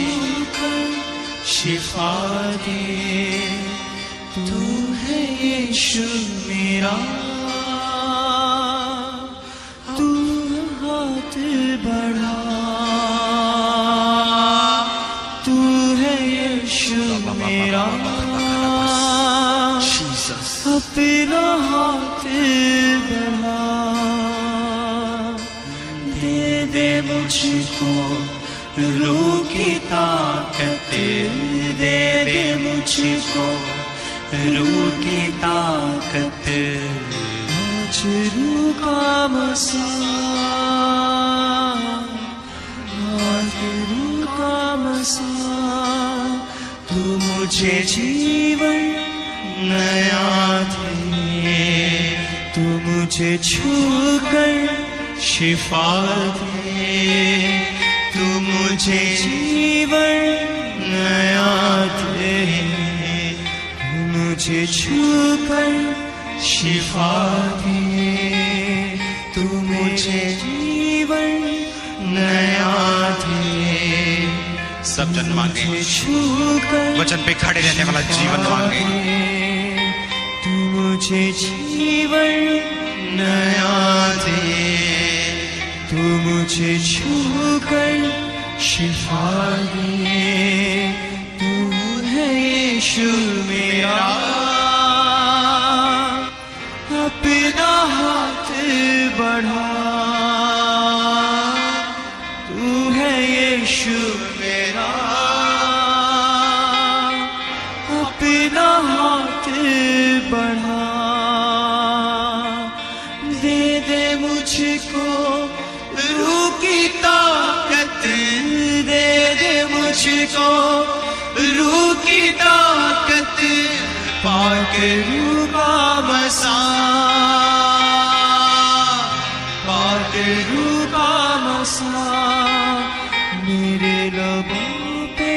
छूकर शिफा दे। तू है यीशु मेरा, तू हाथ बढ़ा, तू है यीशु मेरा, अपना हाथ बढ़ा। दे दे मुझको रूह की ताकत, दे दे मुझको रूह की ताकत। आज रूह का मसा, आज रूह का मसा। तू मुझे जीवन नया दे, तू मुझे छूकर शिफा दे। तू मुझे जीवन नया दे, तू मुझे छूकर शिफा दे। तू मुझे जीवन नया दे। सब जन मांगे, वचन पे खड़े रहने वाला जीवन मांगे। तू मुझे जीवन नया दे, तू मुझे छूकर शिफा दे। तू है यीशु मेरा, अपना हाथ बढ़ा। तू है यीशु मेरा, अपना हाथ बढ़ा। दे दे मुझको रूह की ताकत, दे दे मुझको रूह की ताकत। पाक रूह का मसा, पाक रूह का मसा। मेरे लबों पे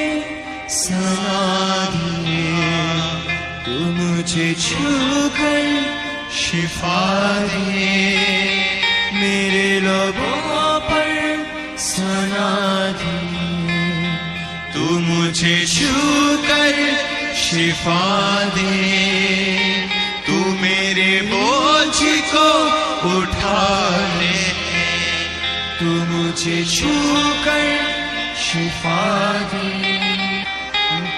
सना दिए, तू मुझे छूकर शिफा दे। मेरे लबों पर सना दिए, तू मुझे छूकर शिफा दे। तू मेरे बोझ को उठा ले, तू मुझे छूकर शिफा दे।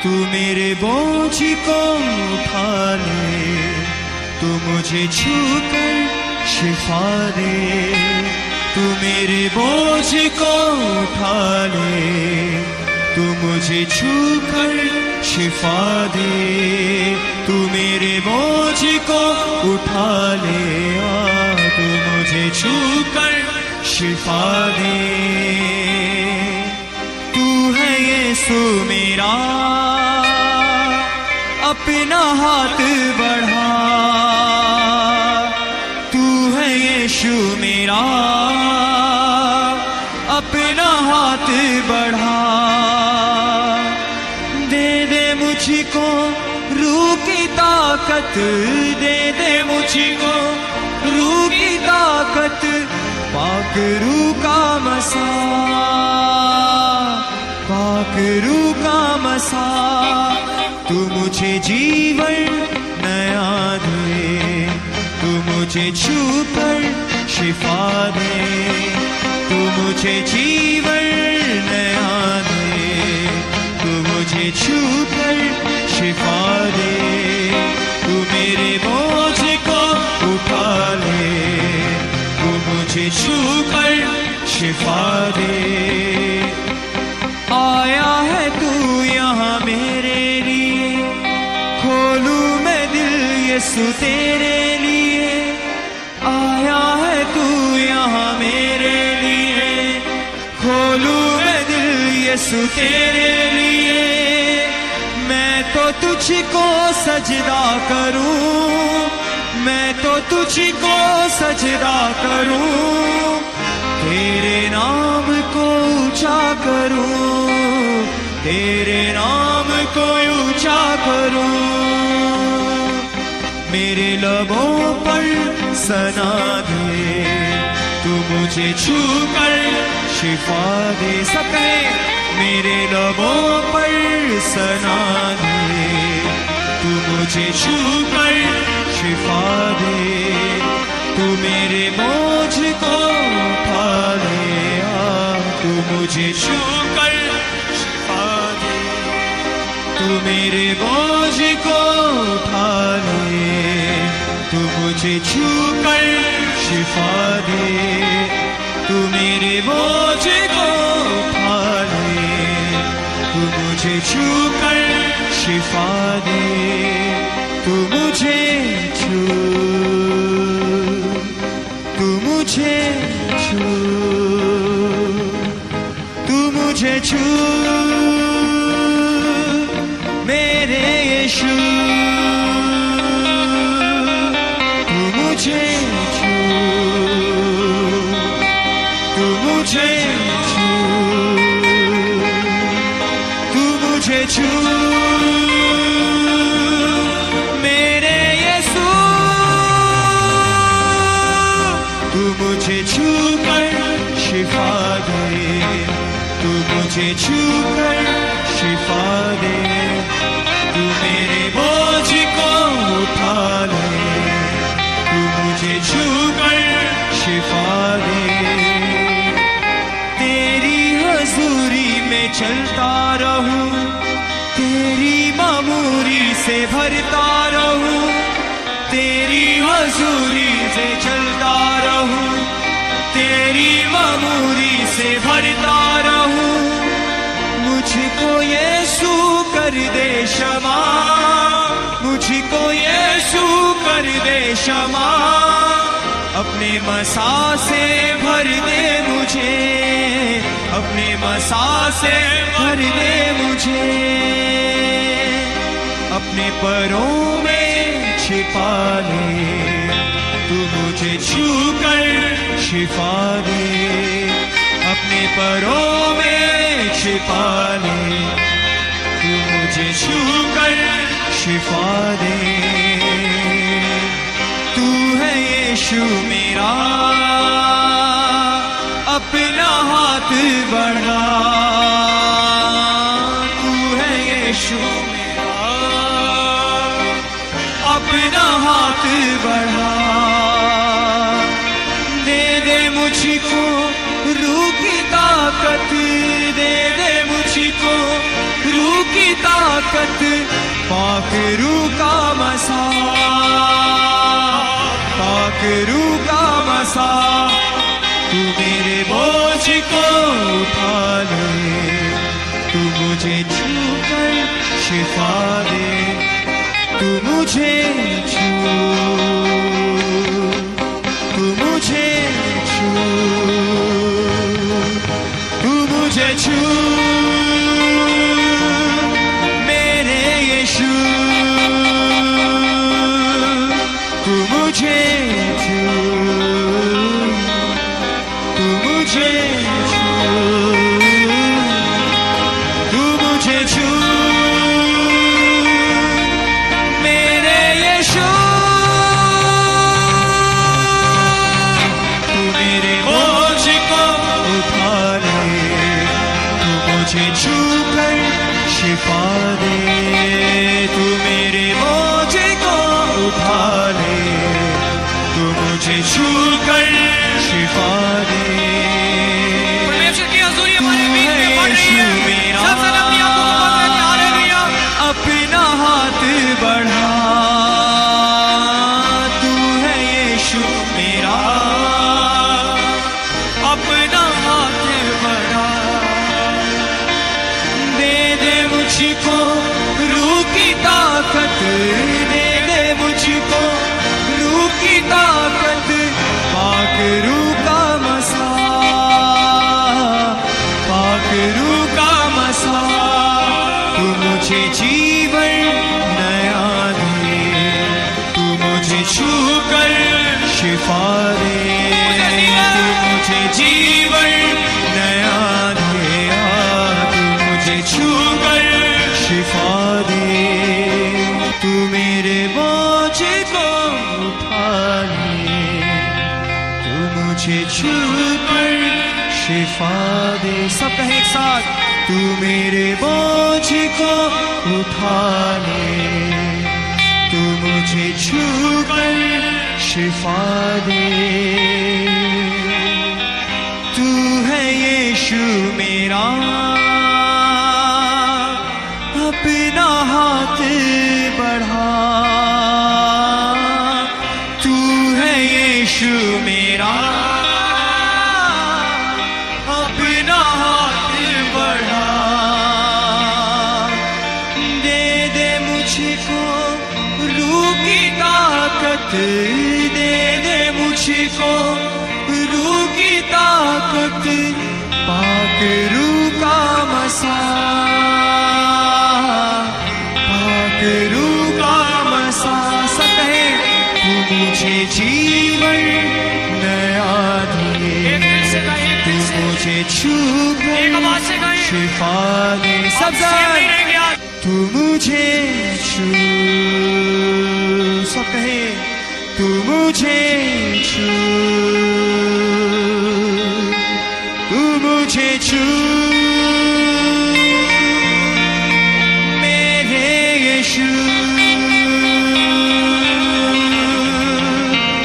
तू मेरे बोझ को उठा ले, तू मुझे छूकर शिफा दे। तू मेरे बोझ को उठा ले, तू मुझे छूकर शिफा दे। तू मेरे बोझ को उठा ले, तू मुझे छूकर शिफा दे। तू है यीशु मेरा, अपना हाथ बढ़ा। तू है यीशु मेरा, अपना हाथ बढ़ा। दे दे मुझको रूह की ताकत, दे दे मुझको रूह की ताकत। पाक रूह का मसा, पाक रूह का मसा। तू मुझे जीवन नया दे, तू मुझे छूकर शिफा दे। तू मुझे जीवन नया दे, तू मुझे छूकर शिफा दे। तू मेरे बोझ को उठा ले, तू मुझे छूकर शिफा दे। आया है तू यहाँ मेरे लिए, खोलूं मैं दिल यीशु तेरे लिए। आया है तू यहाँ मेरे लिए, खोलूं मैं दिल यीशु तेरे लिए। मैं तो तुझको सजदा करूं, मैं तो तुझको सजदा करूं। तेरे नाम को ऊंचा करूं, तेरे नाम को ऊंचा करूं। मेरे लबों पर सना दे, तू मुझे छूकर शिफा दे। सब कहे मेरे लबों पर सना दे, तू मुझे छू कर शिफा दे, तू मेरे बोझ को उठा ले, तू मुझे छू कर शिफा दे, तू मेरे बोझ को उठा ले, तू मुझे छू कर शिफा दे, तू मेरे बोझ को उठा ले, तू मुझे छू कर शिफा दे, तू मुझे छू, तू मुझे छू, तू मुझे छू मेरे यीशु, तू मुझे छू, तू मुझे छू, तू मुझे छू मेरे यीशु, तू मुझे छू कर शिफा दे, तू मुझे छू कर शिफा दे, तू मेरे बोझ को उठा ले, तू मुझे छू कर शिफा दे, तेरी हजूरी में चलता रहूं, तेरी मामूरी से भरता रहूं, तेरी हजूरी से चलता रहूं, तेरी मामूरी से भरता रहूं, मुझको यीशु कर दे क्षमा, मुझको यीशु कर दे क्षमा, अपने मसा से भर दे मुझे, अपने मसा से भर दे मुझे, अपने परों में छिपा ले, तू मुझे छू कर शिफा दे, अपने परों में छिपा ले, तू मुझे छू कर शिफा दे, तू है यीशु मेरा, अपना हाथ बढ़ा, तू है यीशु मेरा, अपना हाथ बढ़ा, दे दे मुझको रूह की ताकत, दे दे मुझको रूह की ताकत, पाक रूह का मसा, पाक रूह का मसा, तू मेरे बोझ को उठा ले, तू मुझे छू कर शिफा दे, तू मुझे छू, तू मुझे छू, तू मुझे छू मेरे यीशु, तू मुझे छू, तू मुझे छू, तू मुझे छू मेरे यीशु, तू मेरे बोझ को उठा ले, तू मुझे छू कर शिफा दे, तू मेरे बोझ को उठा ले, तू मुझे छू कर शिफा दे, परमेश्वर की हजूरी हमारे बीच में बढ़ रही है, सब सलामी आपको बहुत है, हालेलुया। अपना हाथ बढ़ा, तू है यीशु मेरा, अपना हाथ बढ़ा, दे दे मुझको रूह की ताकत, दे दे मुझको रूह की ताकत, पाक रूह का मसा, पाक रूह का मसा, तू मुझे जीवन नया दे, तू मुझे छू कर शिफा दे, तू मुझे जीवन नया दे, तू मुझे छू कर शिफा दे, तू मेरे बोझ को उठा ले, तू मुझे छू कर शिफा दे, सब कहें एक साथ, तू मेरे बोझ को उठा ले, तू मुझे छू कर शिफा दे। तू है यीशु मेरा, अपना हाथ बढ़ा। तू है यीशु मेरा, अपना हाथ बढ़ा। दे दे मुझको रूह की ताकत, दे दे मुझको रूह की ताकत, पाक रूह का मसा, पाक रूह का मसा। सब कहे तू मुझे जीवन नया दे, तू मुझे छू कर शिफा दे। सब तू मुझे छू, सब कहे तू मुझे छू, तू मुझे छू मेरे यीशु।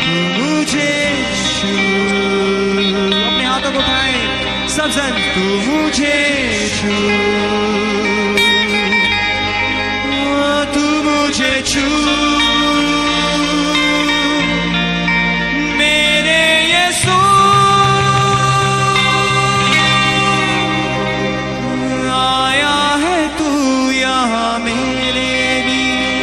तू मुझे छू, अपने हाथों को उठाए सब जन। तू मुझे छू, तू मुझे छू मेरे यीशु। आया है तू यहाँ मेरे लिए,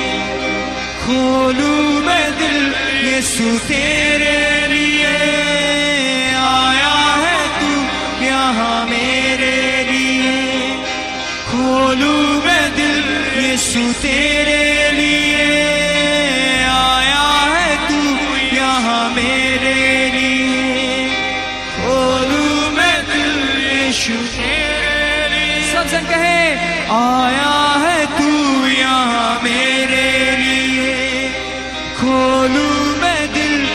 खोलू मैं दिल यीशु तेरे लिए। आया है तू यहाँ मेरे लिए, खोलू मैं दिल यीशु तेरे लिए। आया है तू यहाँ मेरे लिए, खोलू मैं दिल यीशु तेरे लिए। सब जन कहे आया